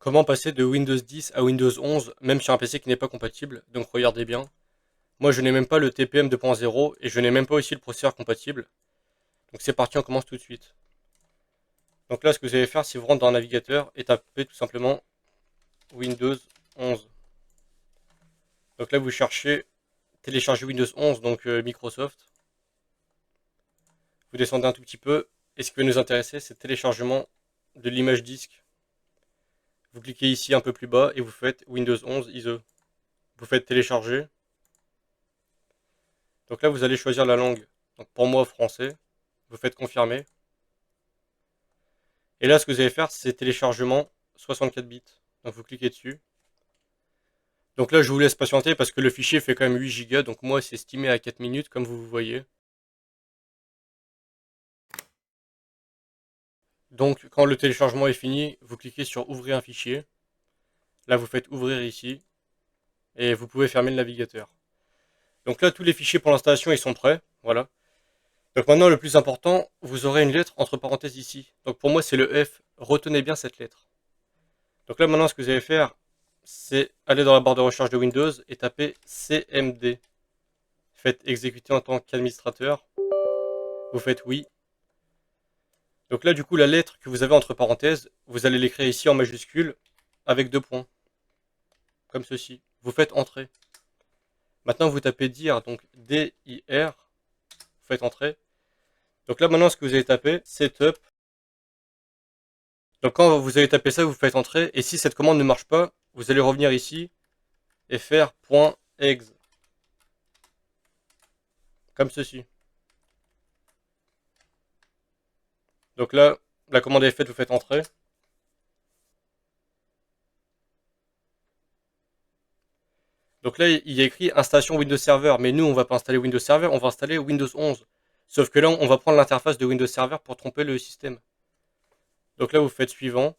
Comment passer de Windows 10 à Windows 11, même sur un PC qui n'est pas compatible? Donc regardez bien. Moi je n'ai même pas le TPM 2.0 et je n'ai même pas aussi le processeur compatible. Donc c'est parti, on commence tout de suite. Donc là ce que vous allez faire, c'est vous rendre dans un navigateur et taper tout simplement Windows 11. Donc là vous cherchez télécharger Windows 11, donc Microsoft. Vous descendez un tout petit peu et ce qui va nous intéresser, c'est le téléchargement de l'image disque. Vous cliquez ici un peu plus bas et vous faites Windows 11 ISO. Vous faites télécharger. Donc là, vous allez choisir la langue. Donc pour moi, français. Vous faites confirmer. Et là, ce que vous allez faire, c'est téléchargement 64 bits. Donc vous cliquez dessus. Donc là, je vous laisse patienter parce que le fichier fait quand même 8 Go. Donc moi, c'est estimé à 4 minutes, comme vous voyez. Donc quand le téléchargement est fini, vous cliquez sur ouvrir un fichier. Là, vous faites ouvrir ici. Et vous pouvez fermer le navigateur. Donc là, tous les fichiers pour l'installation, ils sont prêts. Voilà. Donc maintenant, le plus important, vous aurez une lettre entre parenthèses ici. Donc pour moi, c'est le F. Retenez bien cette lettre. Donc là, maintenant, ce que vous allez faire, c'est aller dans la barre de recherche de Windows et taper CMD. Faites exécuter en tant qu'administrateur. Vous faites oui. Donc là, du coup, la lettre que vous avez entre parenthèses, vous allez l'écrire ici en majuscule avec 2 points. Comme ceci. Vous faites entrer. Maintenant, vous tapez dire, donc D-I-R. Vous faites entrer. Donc là, maintenant, ce que vous allez taper, setup. Donc quand vous allez taper ça, vous faites entrer. Et si cette commande ne marche pas, vous allez revenir ici et faire .exe. Comme ceci. Donc là, la commande est faite, vous faites entrer. Donc là, il y a écrit installation Windows Server. Mais nous, on va pas installer Windows Server, on va installer Windows 11. Sauf que là, on va prendre l'interface de Windows Server pour tromper le système. Donc là, vous faites suivant.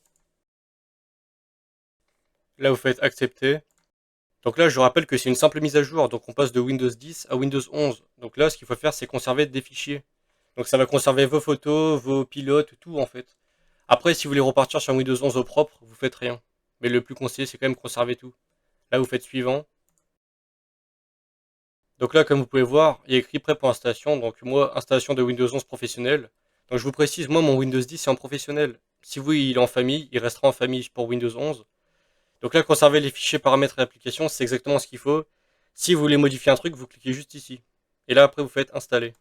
Là, vous faites accepter. Donc là, je rappelle que c'est une simple mise à jour. Donc on passe de Windows 10 à Windows 11. Donc là, ce qu'il faut faire, c'est conserver des fichiers. Donc ça va conserver vos photos, vos pilotes, tout en fait. Après, si vous voulez repartir sur Windows 11 au propre, vous faites rien. Mais le plus conseillé, c'est quand même conserver tout. Là, vous faites suivant. Donc là, comme vous pouvez voir, il y a écrit prêt pour installation. Donc moi, installation de Windows 11 professionnel. Donc je vous précise, moi, mon Windows 10 c'est en professionnel. Si vous, il est en famille, il restera en famille pour Windows 11. Donc là, conserver les fichiers paramètres et applications, c'est exactement ce qu'il faut. Si vous voulez modifier un truc, vous cliquez juste ici. Et là, après, vous faites installer.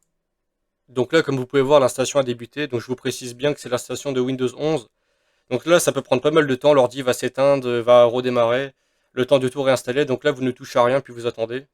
Donc là, comme vous pouvez voir, l'installation a débuté. Donc je vous précise bien que c'est l'installation de Windows 11. Donc là, ça peut prendre pas mal de temps. L'ordi va s'éteindre, va redémarrer. Le temps de tout réinstaller. Donc là, vous ne touchez à rien, puis vous attendez.